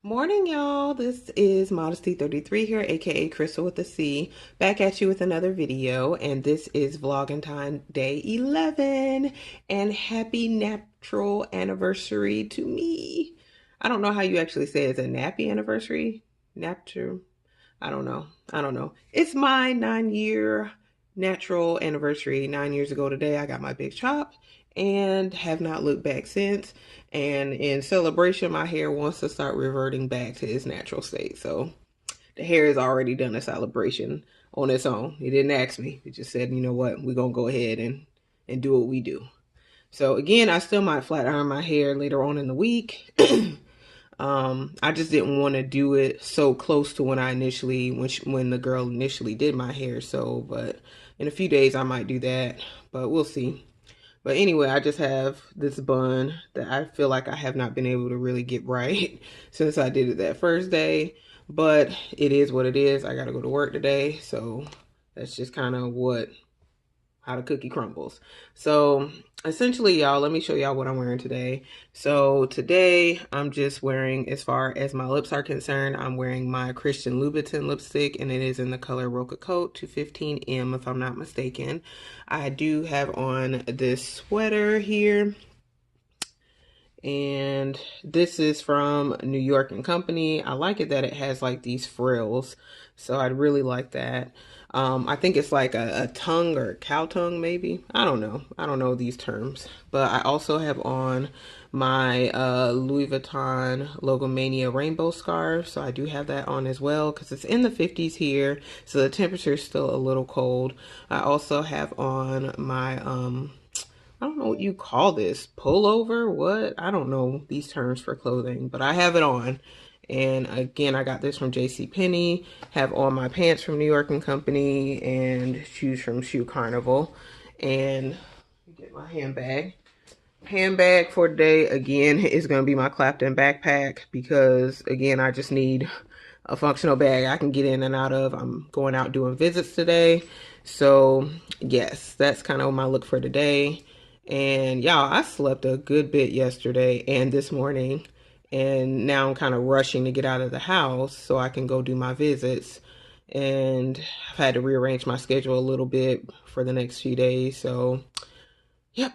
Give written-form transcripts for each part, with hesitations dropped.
Morning, y'all. This is Modesty 33 here, aka Crystal with a C, back at you with another video. And this is Vlogging Time Day 11. And happy natural anniversary to me. I don't know how you actually say it. Is it nappy anniversary? Natural? I don't know. I don't know. It's my 9-year natural anniversary. 9 years ago today, I got my big chop and have not looked back since. And in celebration, my hair wants to start reverting back to its natural state. So the hair has already done a celebration on its own. It didn't ask me. It just said, you know what, we're gonna go ahead and do what we do. So again, I still might flat iron my hair later on in the week. I just didn't want to do it so close to when I initially, when the girl initially did my hair. So, but in a few days I might do that, but we'll see. But anyway, I just have this bun that I feel like I have not been able to really get right since I did it that first day. But it is what it is. I got to go to work today. So that's just kind of how the cookie crumbles. So essentially, y'all, let me show y'all what I'm wearing today. So today I'm just wearing, as far as my lips are concerned, I'm wearing my Christian Louboutin lipstick, and it is in the color Rococotte 215M, if I'm not mistaken. I do have on this sweater here, and this is from New York and Company. I like it that it has like these frills, so I really like that. I think it's like a tongue or a cow tongue, maybe. I don't know. I don't know these terms. But I also have on my Louis Vuitton Logomania rainbow scarf. So I do have that on as well because it's in the 50s here. So the temperature is still a little cold. I also have on my I don't know what you call this, pullover, what? I don't know these terms for clothing, but I have it on. And again, I got this from JCPenney, have on my pants from New York and Company, and shoes from Shoe Carnival. And get my handbag. Handbag for today, again, is going to be my Clapton backpack because, again, I just need a functional bag I can get in and out of. I'm going out doing visits today. So, yes, that's kind of my look for today. And y'all, I slept a good bit yesterday and this morning. And now I'm kind of rushing to get out of the house so I can go do my visits. And I've had to rearrange my schedule a little bit for the next few days. So, yep.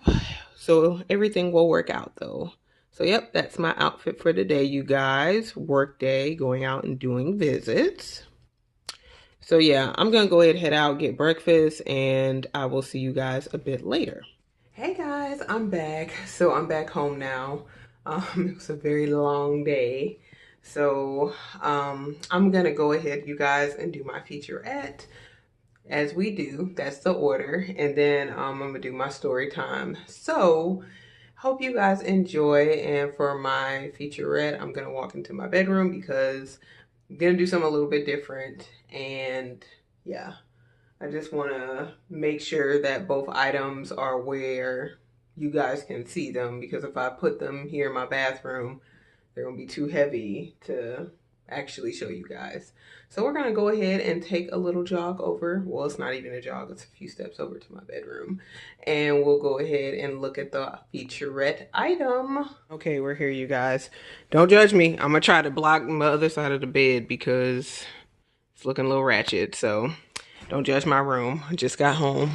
So everything will work out though. So, yep, that's my outfit for today, you guys. Work day, going out and doing visits. So, yeah, I'm going to go ahead and head out, get breakfast, and I will see you guys a bit later. Hey guys, I'm back. So I'm back home now. It was a very long day. So I'm gonna go ahead, you guys, and do my featurette as we do. That's the order. And then I'm gonna do my story time. So hope you guys enjoy. And for my featurette, I'm gonna walk into my bedroom because I'm gonna do something a little bit different. And yeah. I just want to make sure that both items are where you guys can see them, because if I put them here in my bathroom, they're going to be too heavy to actually show you guys. So we're going to go ahead and take a little jog over. Well, it's not even a jog. It's a few steps over to my bedroom. And we'll go ahead and look at the featurette item. Okay, we're here, you guys. Don't judge me. I'm going to try to block my other side of the bed because it's looking a little ratchet. So don't judge my room. I just got home.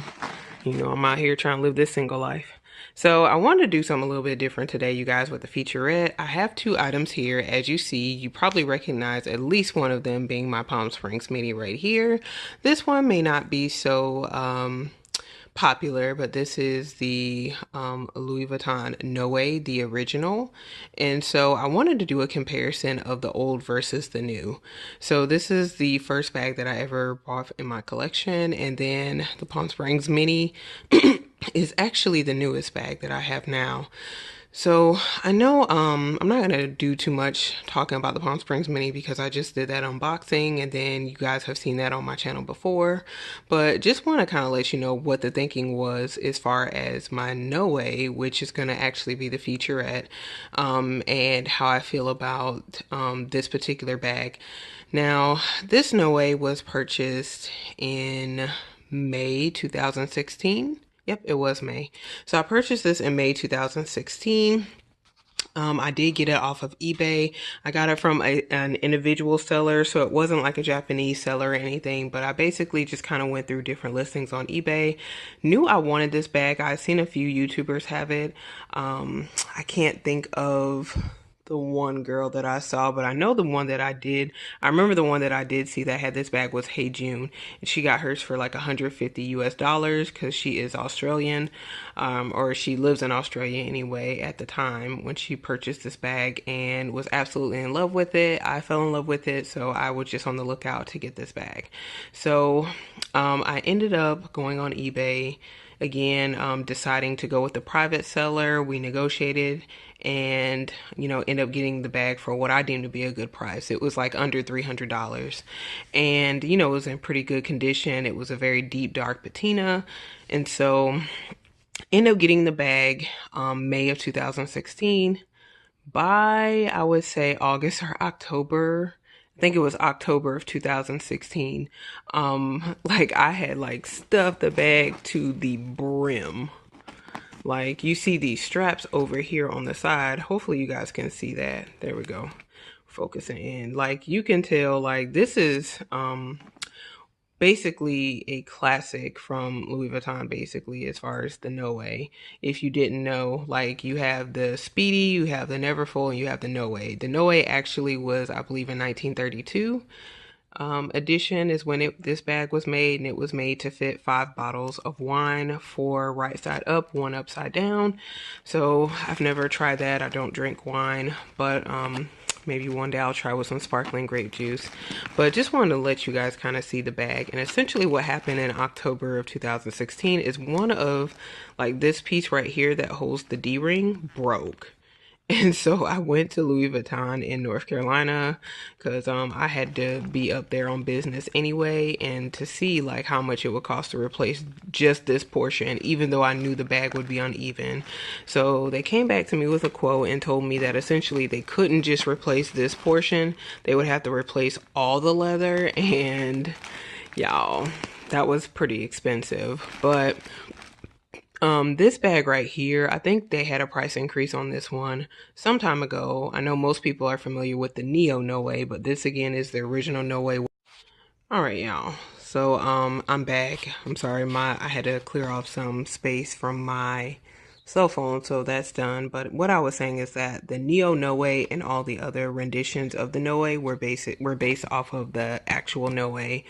You know, I'm out here trying to live this single life. So I wanted to do something a little bit different today, you guys, with the featurette. I have two items here. As you see, you probably recognize at least one of them being my Palm Springs mini right here. This one may not be so popular, but this is the Louis Vuitton Noe, the original. And so I wanted to do a comparison of the old versus the new. So this is the first bag that I ever bought in my collection, and then the Palm Springs Mini is actually the newest bag that I have now. So I know I'm not gonna do too much talking about the Palm Springs Mini because I just did that unboxing and then you guys have seen that on my channel before, but just want to kind of let you know what the thinking was as far as my Noe, which is gonna actually be the featurette, and how I feel about this particular bag. Now, this Noe was purchased in May 2016. Yep, it was May. So I purchased this in May 2016. I did get it off of eBay. I got it from an individual seller, so it wasn't like a Japanese seller or anything, but I basically just kind of went through different listings on eBay. Knew I wanted this bag. I've seen a few YouTubers have it. I can't think of the one girl that I saw, but I know the one that I did. I remember the one that I did see that had this bag was Hey June, and she got hers for like 150 US dollars because she is Australian, or she lives in Australia anyway at the time when she purchased this bag and was absolutely in love with it. I fell in love with it, so I was just on the lookout to get this bag. So I ended up going on eBay again, deciding to go with the private seller. We negotiated and, end up getting the bag for what I deemed to be a good price. It was like under $300. And, it was in pretty good condition. It was a very deep, dark patina. And so ended up getting the bag May of 2016. By, I would say, August or October, I think it was October of 2016, like I had like stuffed the bag to the brim. Like you see these straps over here on the side. Hopefully you guys can see that. There we go. Focusing in. Like you can tell like this is basically a classic from Louis Vuitton, basically, as far as the Noe. If you didn't know, like you have the Speedy, you have the Neverfull, and you have the Noe. The Noe actually was, I believe, in 1932. Edition is when this bag was made, and it was made to fit 5 bottles of wine, 4 right side up, 1 upside down. So I've never tried that. I don't drink wine, but maybe one day I'll try with some sparkling grape juice. But just wanted to let you guys kind of see the bag. And essentially what happened in October of 2016 is one of like this piece right here that holds the D-ring broke. And so I went to Louis Vuitton in North Carolina because I had to be up there on business anyway, and to see like how much it would cost to replace just this portion, even though I knew the bag would be uneven. So they came back to me with a quote and told me that essentially they couldn't just replace this portion, they would have to replace all the leather, and y'all, that was pretty expensive. But this bag right here, I think they had a price increase on this one some time ago. I know most people are familiar with the Neo Noe, but this again is the original Noe. All right, y'all. So, I'm back. I'm sorry, I had to clear off some space from my cell phone, so that's done. But what I was saying is that the Neo Noe and all the other renditions of the Noe were based off of the actual Noe.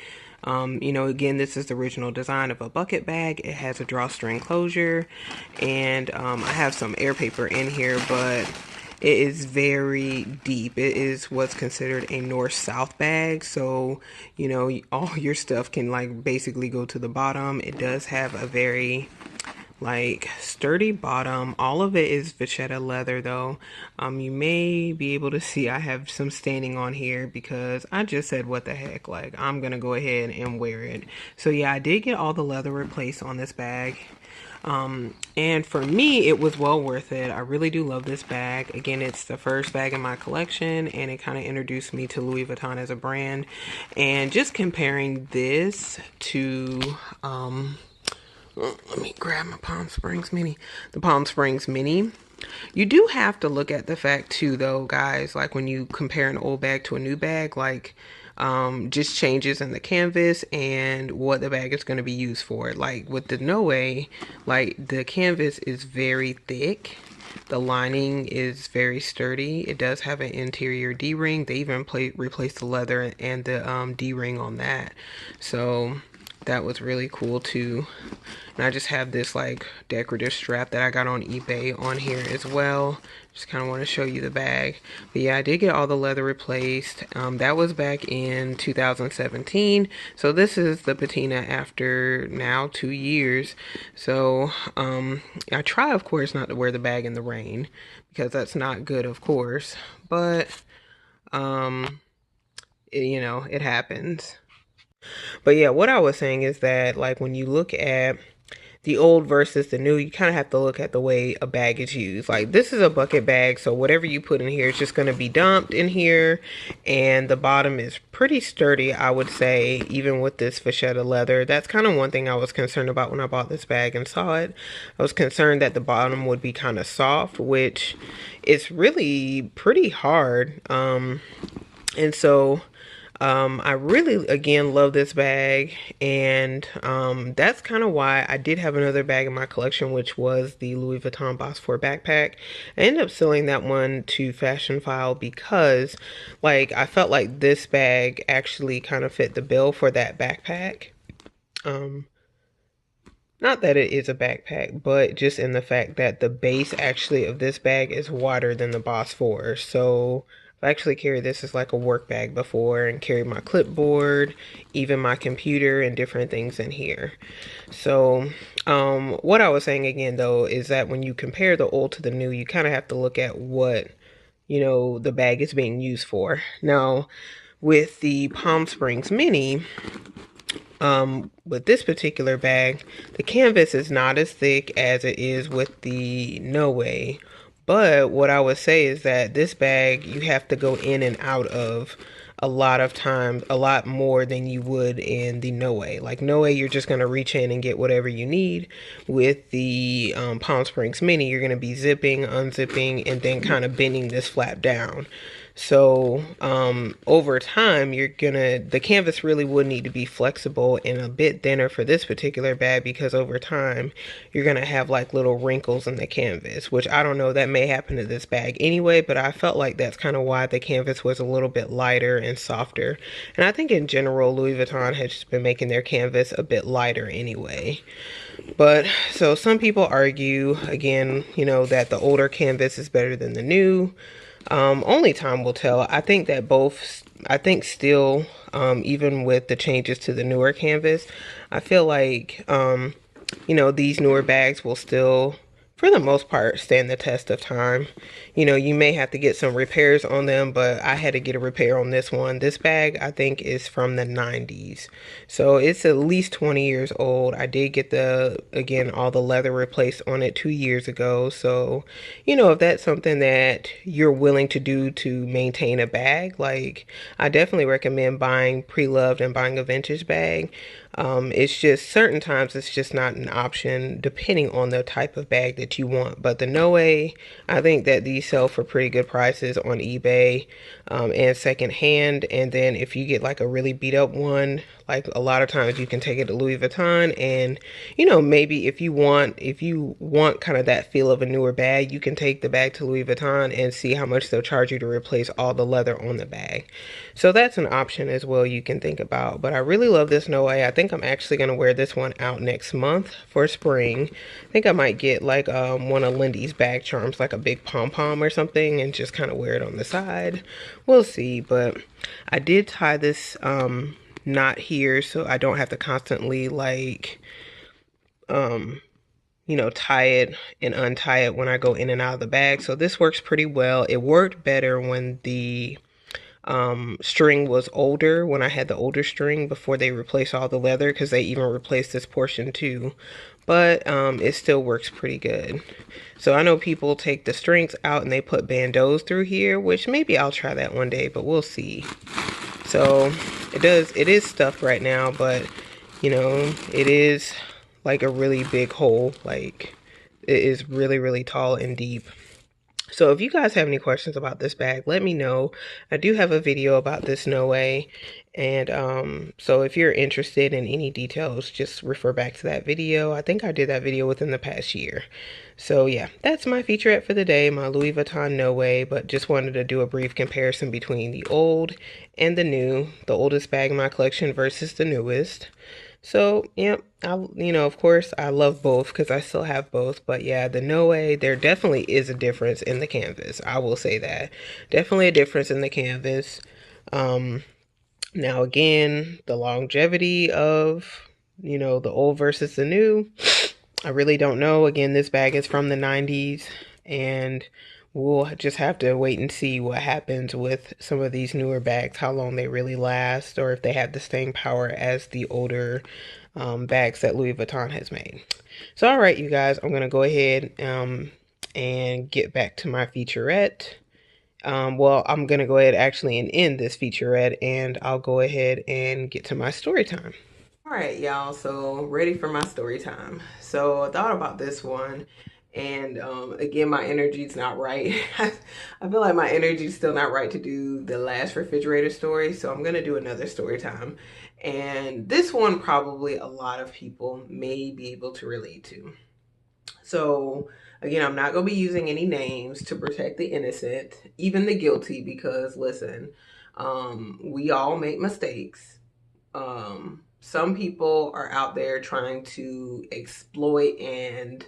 Again, this is the original design of a bucket bag. It has a drawstring closure, and I have some air paper in here, but it is very deep. It is what's considered a north-south bag, so all your stuff can like basically go to the bottom. It does have a very like sturdy bottom. All of it is vachetta leather though. You may be able to see I have some staining on here because I just said what the heck, like I'm gonna go ahead and wear it. So yeah, I did get all the leather replaced on this bag. And for me it was well worth it. I really do love this bag. Again, it's the first bag in my collection, and it kind of introduced me to Louis Vuitton as a brand. And just comparing this to let me grab my Palm Springs Mini. The Palm Springs Mini. You do have to look at the fact too, though, guys, like when you compare an old bag to a new bag, like just changes in the canvas and what the bag is going to be used for. Like with the Noe, like the canvas is very thick. The lining is very sturdy. It does have an interior D-ring. They even replaced the leather and the D-ring on that. So that was really cool too. And I just have this like decorative strap that I got on eBay on here as well. Just kind of want to show you the bag. But yeah, I did get all the leather replaced. That was back in 2017. So this is the patina after now 2 years. So I try, of course, not to wear the bag in the rain because that's not good, of course. But it happens. But yeah, what I was saying is that like when you look at the old versus the new, you kind of have to look at the way a bag is used. Like this is a bucket bag, so whatever you put in here is just going to be dumped in here, and the bottom is pretty sturdy, I would say, even with this vachetta leather. That's kind of one thing I was concerned about when I bought this bag and saw it. I was concerned that the bottom would be kind of soft, which is really pretty hard. And so I really, again, love this bag, and that's kind of why I did have another bag in my collection, which was the Louis Vuitton Boss 4 backpack. I ended up selling that one to Fashionphile because, like, I felt like this bag actually kind of fit the bill for that backpack. Not that it is a backpack, but just in the fact that the base actually of this bag is wider than the Boss 4. So I've actually carried this as like a work bag before and carried my clipboard, even my computer and different things in here. So what I was saying again though is that when you compare the old to the new, you kind of have to look at what, you know, the bag is being used for. Now, with the Palm Springs Mini, with this particular bag, the canvas is not as thick as it is with the Noe. But what I would say is that this bag, you have to go in and out of a lot of times, a lot more than you would in the Noe. Like Noe, you're just going to reach in and get whatever you need. With the Palm Springs Mini, you're going to be zipping, unzipping, and then kind of bending this flap down. So over time, the canvas really would need to be flexible and a bit thinner for this particular bag, because over time you're gonna have like little wrinkles in the canvas, which I don't know, that may happen to this bag anyway, but I felt like that's kind of why the canvas was a little bit lighter and softer. And I think in general, Louis Vuitton has just been making their canvas a bit lighter anyway. But so some people argue again, you know, that the older canvas is better than the new. Only time will tell. I think that still, even with the changes to the newer canvas, I feel like, you know, these newer bags will still, for the most part, stand the test of time. You know, you may have to get some repairs on them, but I had to get a repair on this one. This bag, I think, is from the 90s. So it's at least 20 years old. I did get again, all the leather replaced on it 2 years ago. So, you know, if that's something that you're willing to do to maintain a bag, like, I definitely recommend buying pre-loved and buying a vintage bag. It's just certain times it's just not an option depending on the type of bag that you want. But the Noe, I think that these sell for pretty good prices on eBay and secondhand. And then if you get like a really beat up one, like a lot of times you can take it to Louis Vuitton, and you know, maybe if you want kind of that feel of a newer bag, you can take the bag to Louis Vuitton and see how much they'll charge you to replace all the leather on the bag. So that's an option as well you can think about. But I really love this Noe. I think I'm actually going to wear this one out next month for spring. I think I might get like one of Lindy's bag charms, like a big pom-pom or something, and just kind of wear it on the side. We'll see. But I did tie this knot here so I don't have to constantly like you know, tie it and untie it when I go in and out of the bag. So this works pretty well. It worked better when the string was older, when I had the older string before they replaced all the leather, because they even replaced this portion too. But it still works pretty good. So I know people take the strings out and they put bandeaus through here, which maybe I'll try that one day, but we'll see. So it is stuffed right now, but you know, it is like a really big hole. Like, it is really, really tall and deep. So if you guys have any questions about this bag, let me know. I do have a video about this Noe, and so if you're interested in any details, just refer back to that video. I think I did that video within the past year. So yeah, that's my featurette for the day, my Louis Vuitton Noe, but just wanted to do a brief comparison between the old and the new, the oldest bag in my collection versus the newest. So, yeah, you know, of course, I love both because I still have both. But yeah, the Noe, there definitely is a difference in the canvas. I will say that. Definitely a difference in the canvas. Now, again, the longevity of, you know, the old versus the new, I really don't know. Again, this bag is from the 90s. And we'll just have to wait and see what happens with some of these newer bags, how long they really last, or if they have the staying power as the older bags that Louis Vuitton has made. So, all right, you guys, I'm going to go ahead and get back to my featurette. Well, I'm going to go ahead actually and end this featurette, and I'll go ahead and get to my story time. All right, y'all, so ready for my story time. So I thought about this one, and again, my energy's not right. I feel like my energy's still not right to do the last refrigerator story, so I'm gonna do another story time. And this one probably a lot of people may be able to relate to. So again, I'm not gonna be using any names to protect the innocent, even the guilty, because listen, we all make mistakes. Some people are out there trying to exploit and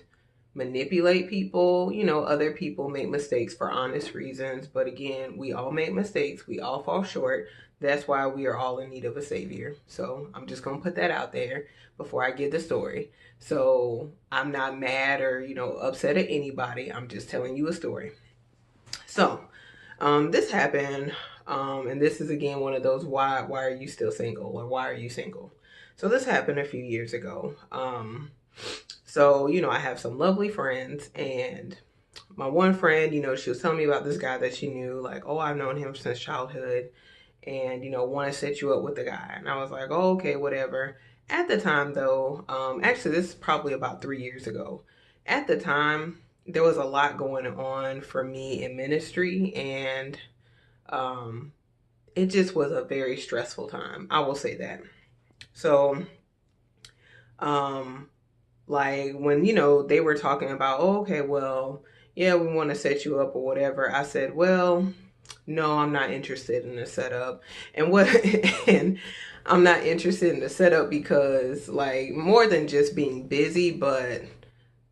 manipulate people. You know, other people make mistakes for honest reasons. But again, we all make mistakes. We all fall short. That's why we are all in need of a savior. So I'm just going to put that out there before I get the story. So I'm not mad or, upset at anybody. I'm just telling you a story. So this happened. And this is again one of those why are you still single, or why are you single? So this happened a few years ago. So I have some lovely friends, and my one friend, she was telling me about this guy that she knew, like, oh, I've known him since childhood, and want to set you up with the guy. And I was like, oh, okay, whatever. At the time, though, actually, this is probably about 3 years ago. At the time, there was a lot going on for me in ministry, and um, it just was a very stressful time. I will say that. So, um, like when, they were talking about, oh, okay, well, yeah, we want to set you up or whatever. I said, well, no, I'm not interested in the setup. And what, and I'm not interested in the setup because, like, more than just being busy, but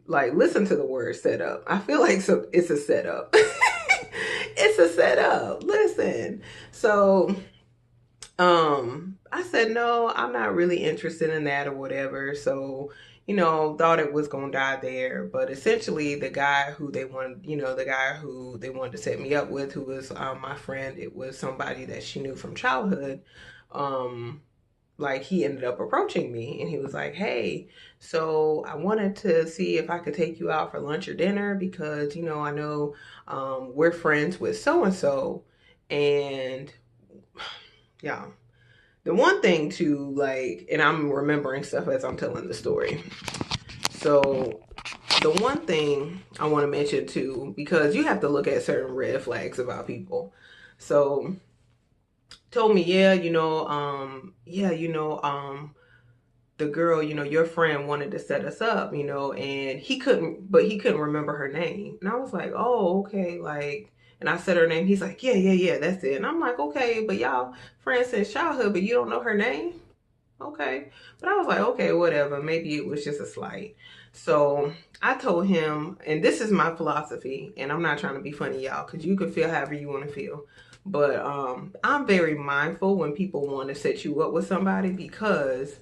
like, listen to the word setup. I feel like it's a setup. It's a setup. Listen. So, I said, no, I'm not really interested in that or whatever. So, thought it was going to die there. But essentially, the guy who they wanted, the guy who they wanted to set me up with, who was my friend, it was somebody that she knew from childhood. Like, he ended up approaching me, and he was like, hey, so I wanted to see if I could take you out for lunch or dinner because, I know we're friends with so and so. And yeah, the one thing to, like, and I'm remembering stuff as I'm telling the story. So the one thing I want to mention too, because you have to look at certain red flags about people. So told me, yeah, the girl, your friend wanted to set us up, and he couldn't remember her name. And I was like, oh, okay, like, and I said her name. He's like, yeah, that's it. And I'm like, okay, but y'all friends since childhood, but you don't know her name? Okay. But I was like, okay, whatever. Maybe it was just a slight. So I told him, and this is my philosophy, and I'm not trying to be funny, y'all, because you can feel however you want to feel. But I'm very mindful when people want to set you up with somebody because,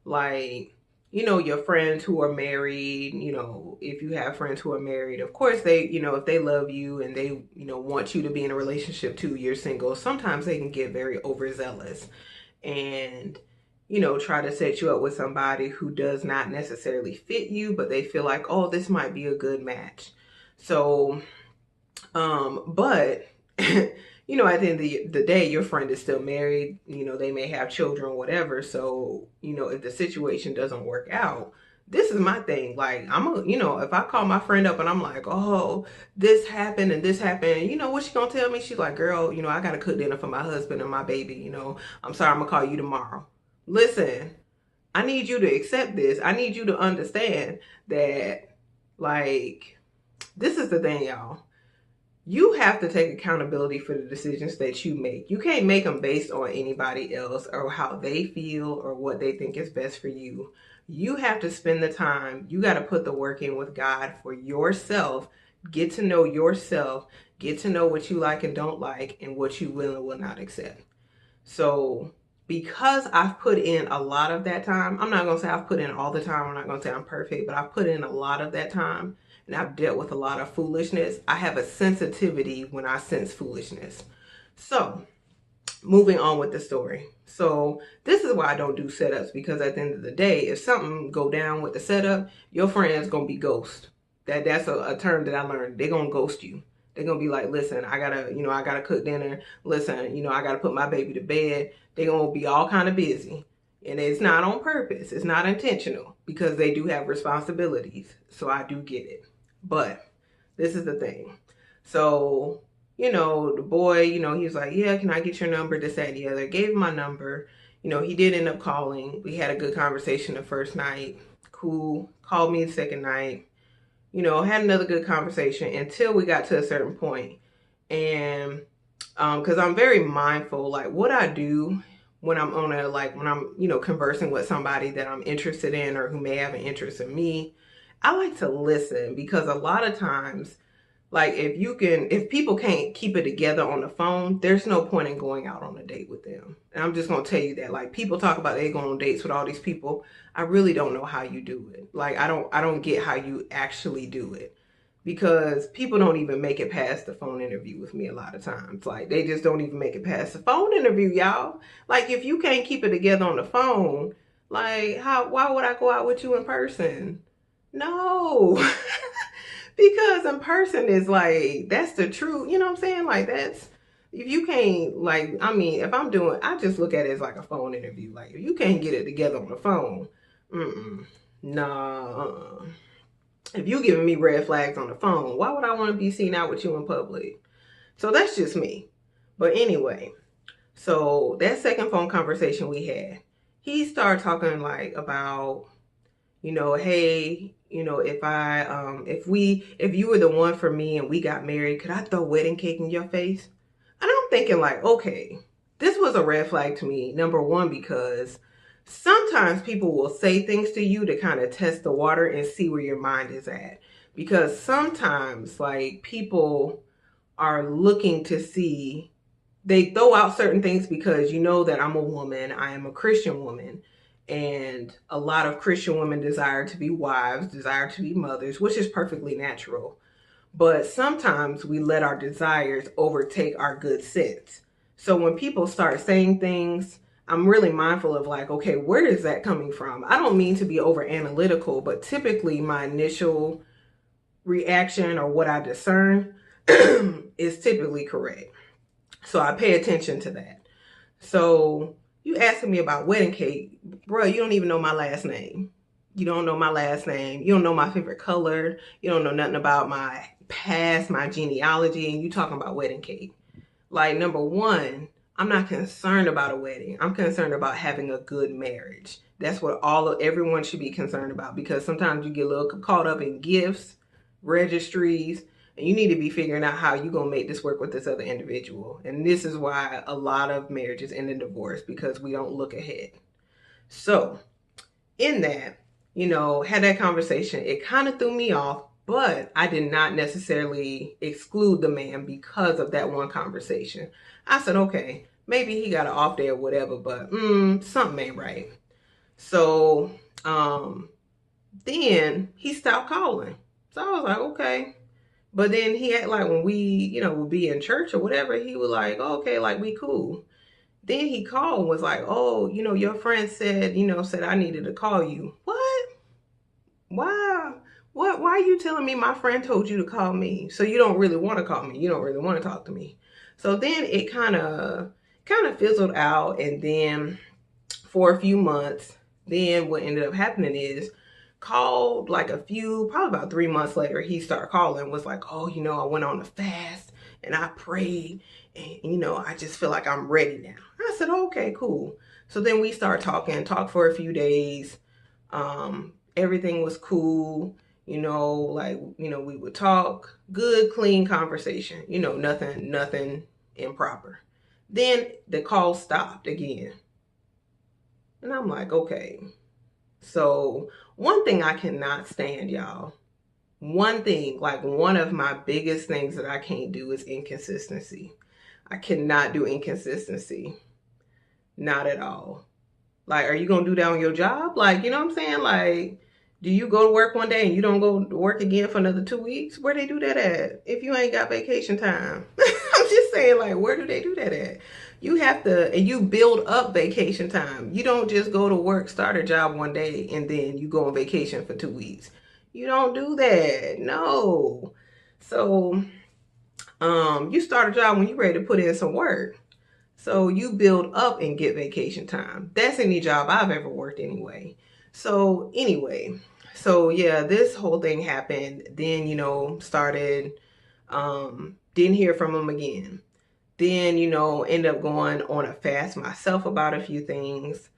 like, your friends who are married, if you have friends who are married, of course they, if they love you and they, want you to be in a relationship too, you're single, sometimes they can get very overzealous and, try to set you up with somebody who does not necessarily fit you, but they feel like, oh, this might be a good match. So, but at the end of the day, your friend is still married, they may have children, whatever. So, if the situation doesn't work out, this is my thing. Like, if I call my friend up and I'm like, oh, this happened and this happened, what she gonna tell me? She's like, girl, I gotta cook dinner for my husband and my baby, I'm sorry, I'm gonna call you tomorrow. Listen, I need you to accept this. I need you to understand that, like, this is the thing, y'all. You have to take accountability for the decisions that you make. You can't make them based on anybody else or how they feel or what they think is best for you. You have to spend the time. You got to put the work in with God for yourself. Get to know yourself. Get to know what you like and don't like and what you will and will not accept. So because I've put in a lot of that time, I'm not going to say I've put in all the time. I'm not going to say I'm perfect, but I've put in a lot of that time. and I've dealt with a lot of foolishness. I have a sensitivity when I sense foolishness. So, moving on with the story. So this is why I don't do setups, because at the end of the day, if something go down with the setup, your friend's gonna be ghost. That's a term that I learned. They're gonna ghost you. They're gonna be like, listen, I gotta cook dinner. Listen, I gotta put my baby to bed. They're gonna be all kind of busy. And it's not on purpose. It's not intentional, because they do have responsibilities. So I do get it. But this is the thing. So the boy, he was like, yeah, can I get your number? This, that, and the other. Gave him my number. He did end up calling. We had a good conversation the first night. Cool. Called me the second night. Had another good conversation until we got to a certain point. And because I'm very mindful, like what I do when I'm conversing with somebody that I'm interested in or who may have an interest in me, I like to listen, because a lot of times, like if people can't keep it together on the phone, there's no point in going out on a date with them. And I'm just going to tell you that, like, people talk about they going on dates with all these people. I really don't know how you do it. Like, I don't get how you actually do it, because people don't even make it past the phone interview with me a lot of times. Like, they just don't even make it past the phone interview, y'all. Like, if you can't keep it together on the phone, like, why would I go out with you in person? No. Because in person is like, that's the truth. You know what I'm saying? Like, that's, if you can't, like, I mean, if I'm doing, I just look at it as like a phone interview. Like, if you can't get it together on the phone, nah. If you giving me red flags on the phone, why would I want to be seen out with you in public? So that's just me. But anyway, so that second phone conversation we had, he started talking like about, hey, if you were the one for me and we got married, could I throw wedding cake in your face? And I'm thinking like, okay, this was a red flag to me. Number one, because sometimes people will say things to you to kind of test the water and see where your mind is at. Because sometimes, like, people are looking to see, they throw out certain things because that I'm a woman, I am a Christian woman. And a lot of Christian women desire to be wives, desire to be mothers, which is perfectly natural. But sometimes we let our desires overtake our good sense. So when people start saying things, I'm really mindful of like, okay, where is that coming from? I don't mean to be over analytical, but typically my initial reaction or what I discern is typically correct. So I pay attention to that. So you asking me about wedding cake, bro, you don't even know my last name. You don't know my last name. You don't know my favorite color. You don't know nothing about my past, my genealogy, and you talking about wedding cake. Like, number one, I'm not concerned about a wedding. I'm concerned about having a good marriage. That's what everyone should be concerned about, because sometimes you get a little caught up in gifts, registries, and you need to be figuring out how you're going to make this work with this other individual. And this is why a lot of marriages end in divorce, because we don't look ahead. So in that, had that conversation, it kind of threw me off, but I did not necessarily exclude the man because of that one conversation. I said, okay, maybe he got an off day or whatever, but something ain't right. So then he stopped calling. So I was like, okay. But then he had like, when we, would be in church or whatever, he was like, okay, like, we cool. Then he called and was like, oh, your friend said, said I needed to call you. What? Why? Why are you telling me my friend told you to call me? So you don't really want to call me. You don't really want to talk to me. So then it kind of fizzled out. And then for a few months, then what ended up happening is, called like probably about 3 months later, he started calling, was like, oh, I went on a fast and I prayed and, I just feel like I'm ready now. I said, okay, cool. So then we started talked for a few days. Everything was cool. We would talk, good, clean conversation, nothing improper. Then the call stopped again. And I'm like, okay. So one thing I cannot stand, y'all, one thing, like one of my biggest things that I can't do is inconsistency. I cannot do inconsistency. Not at all. Like, are you going to do that on your job? Like, you know what I'm saying? Like, Do you go to work one day and you don't go to work again for another 2 weeks? Where they do that at? If you ain't got vacation time. I'm just saying, like, where do they do that at? You have to, and you build up vacation time. You don't just go to work, start a job one day, and then you go on vacation for 2 weeks. You don't do that. No. So, you start a job when you're ready to put in some work. So you build up and get vacation time. That's any job I've ever worked anyway. So anyway, so yeah, this whole thing happened. Then, started, didn't hear from him again. Then, end up going on a fast myself about a few things.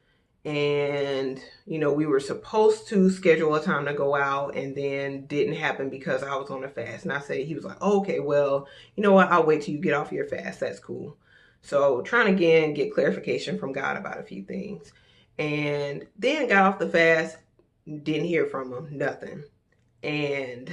And, we were supposed to schedule a time to go out, and then didn't happen because I was on a fast. And I said, he was like, oh, okay, well, you know what? I'll wait till you get off your fast. That's cool. So trying to again get clarification from God about a few things. And then got off the fast, didn't hear from him, nothing. And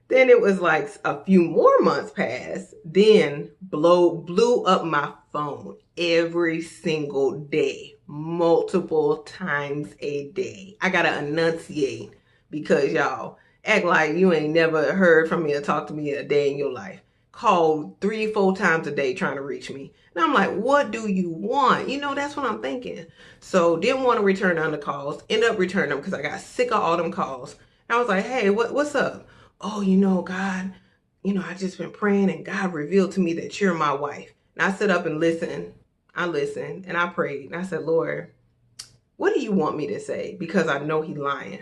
then it was like a few more months passed, then blew up my phone every single day, multiple times a day. I gotta enunciate because y'all act like you ain't never heard from me or talked to me a day in your life. Called 3-4 times a day trying to reach me. And I'm like, what do you want? That's what I'm thinking. So didn't want to return on the calls. Ended up returning them because I got sick of all them calls. And I was like, hey, what's up? Oh, God, I just been praying and God revealed to me that you're my wife. And I sit up and listen. I listened and I prayed. And I said, Lord, what do you want me to say? Because I know he's lying.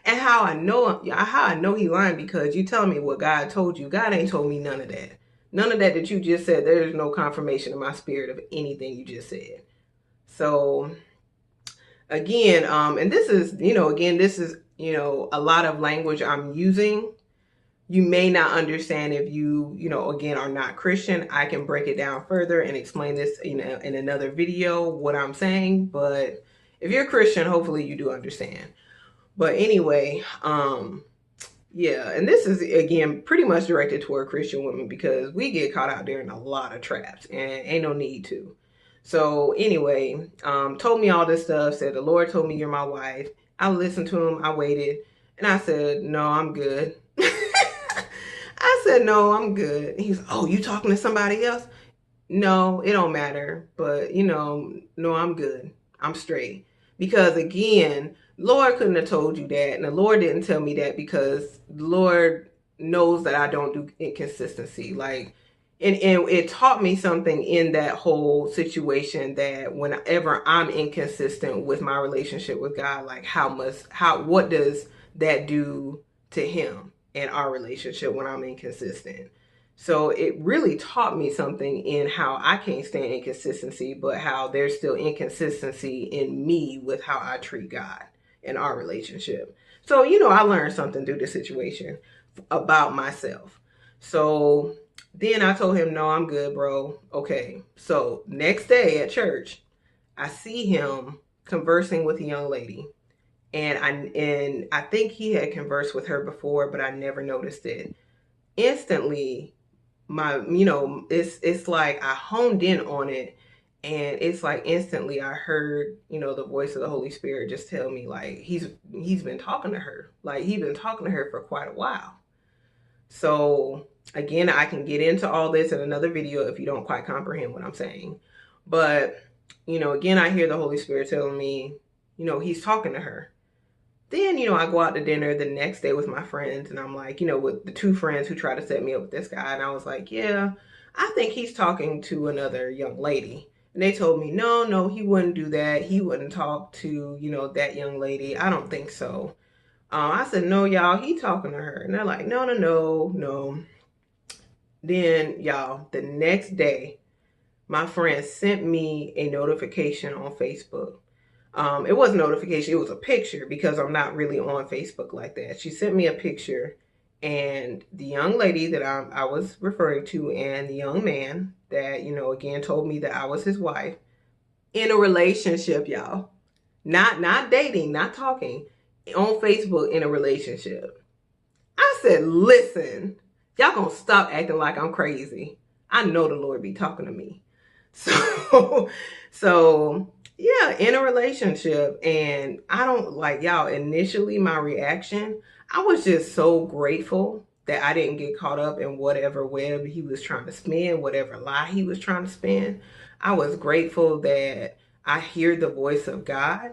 And how I know he lying, because you tell me what God told you. God ain't told me none of that. None of that you just said. There's no confirmation in my spirit of anything you just said. So again, and this is, this is, a lot of language I'm using. You may not understand if you, again, are not Christian. I can break it down further and explain this, in another video, what I'm saying. But if you're Christian, hopefully you do understand. But anyway, yeah, and this is, again, pretty much directed toward Christian women because we get caught out there in a lot of traps and ain't no need to. So anyway, told me all this stuff, said the Lord told me you're my wife. I listened to him, I waited, and I said, no, I'm good. I said, no, I'm good. He's, oh, you talking to somebody else? No, it don't matter. But, no, I'm good. I'm straight. Because again, Lord couldn't have told you that. And the Lord didn't tell me that because the Lord knows that I don't do inconsistency. Like, and it taught me something in that whole situation, that whenever I'm inconsistent with my relationship with God, like what does that do to him in our relationship when I'm inconsistent? So it really taught me something in how I can't stand inconsistency, but how there's still inconsistency in me with how I treat God in our relationship. So, I learned something through this situation about myself. So then I told him, no, I'm good, bro. Okay. So next day at church, I see him conversing with a young lady. And I think he had conversed with her before, but I never noticed it. Instantly, it's like I honed in on it, and it's like instantly I heard, the voice of the Holy Spirit just tell me, like, he's been talking to her. Like, he's been talking to her for quite a while. So again, I can get into all this in another video if you don't quite comprehend what I'm saying. But, again, I hear the Holy Spirit telling me, he's talking to her. Then, I go out to dinner the next day with my friends, and I'm like, with the 2 friends who try to set me up with this guy. And I was like, yeah, I think he's talking to another young lady. And they told me, no, he wouldn't do that. He wouldn't talk to, that young lady. I don't think so. I said, no, y'all, he talking to her. And they're like, no. Then, y'all, the next day, my friend sent me a notification on Facebook. It wasn't a notification, it was a picture, because I'm not really on Facebook like that. She sent me a picture, and the young lady that I was referring to, and the young man that, again, told me that I was his wife, in a relationship, y'all. Not dating, not talking, on Facebook, in a relationship. I said, listen, y'all gonna stop acting like I'm crazy. I know the Lord be talking to me. So yeah, in a relationship. And I don't like, y'all, initially my reaction, I was just so grateful that I didn't get caught up in whatever web he was trying to spin, whatever lie he was trying to spin. I was grateful that I hear the voice of God.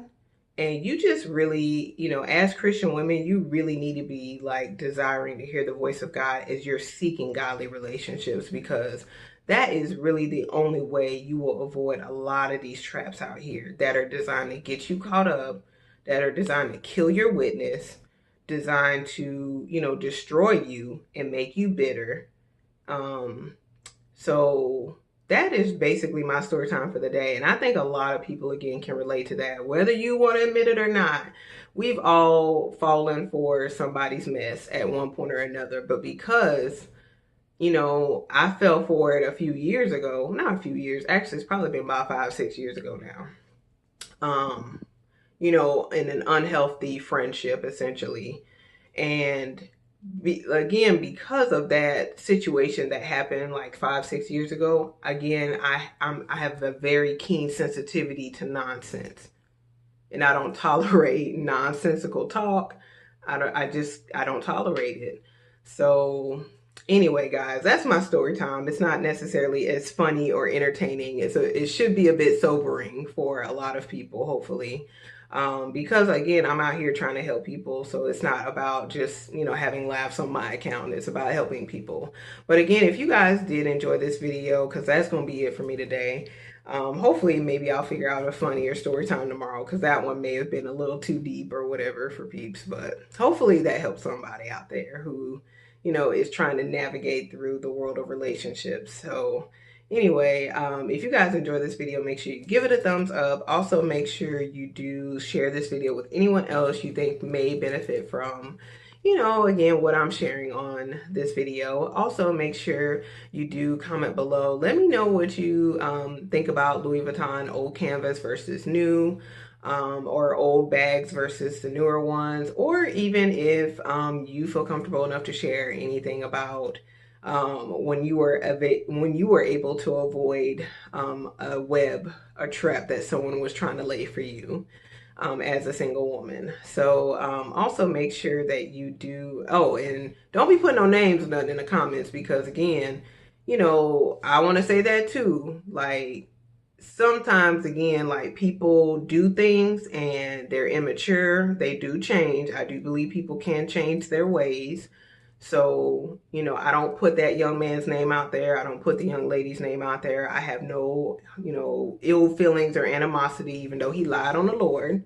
And you just really, as Christian women, you really need to be like desiring to hear the voice of God as you're seeking godly relationships, because that is really the only way you will avoid a lot of these traps out here that are designed to get you caught up, that are designed to kill your witness, designed to, destroy you and make you bitter. Um, so that is basically my story time for the day. And I think a lot of people, again, can relate to that. Whether you want to admit it or not, we've all fallen for somebody's mess at one point or another. But because, I fell for it a few years ago, not a few years, actually, it's probably been about 5, 6 years ago now. In an unhealthy friendship, essentially. And again, because of that situation that happened like 5, 6 years ago, again, I have a very keen sensitivity to nonsense, and I don't tolerate nonsensical talk. I don't tolerate it. So anyway, guys, that's my story time. It's not necessarily as funny or entertaining. It should be a bit sobering for a lot of people, hopefully. Because again, I'm out here trying to help people. So it's not about just, having laughs on my account. It's about helping people. But again, if you guys did enjoy this video, because that's going to be it for me today. Hopefully maybe I'll figure out a funnier story time tomorrow, because that one may have been a little too deep or whatever for peeps. But hopefully that helps somebody out there who, is trying to navigate through the world of relationships. So anyway, if you guys enjoy this video, make sure you give it a thumbs up. Also, make sure you do share this video with anyone else you think may benefit from, again, what I'm sharing on this video. Also, make sure you do comment below. Let me know what you think about Louis Vuitton old canvas versus new, or old bags versus the newer ones, or even if you feel comfortable enough to share anything about when you were able to avoid a trap that someone was trying to lay for you as a single woman. So also make sure that you do, and don't be putting no names or nothing in the comments, because again, I want to say that too. Like, sometimes, again, like, people do things and they're immature. They do change. I do believe people can change their ways. So, I don't put that young man's name out there. I don't put the young lady's name out there. I have no, ill feelings or animosity, even though he lied on the Lord.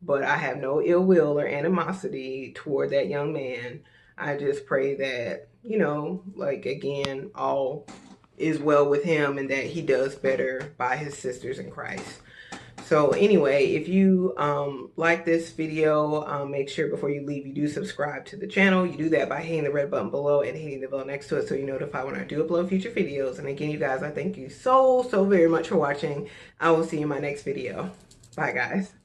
But I have no ill will or animosity toward that young man. I just pray that, like, again, all is well with him and that he does better by his sisters in Christ. So anyway, if you like this video, make sure before you leave you do subscribe to the channel. You do that by hitting the red button below and hitting the bell next to it so you're notified when I do upload future videos. And again, you guys, I thank you so very much for watching. I will see you in my next video. Bye, guys.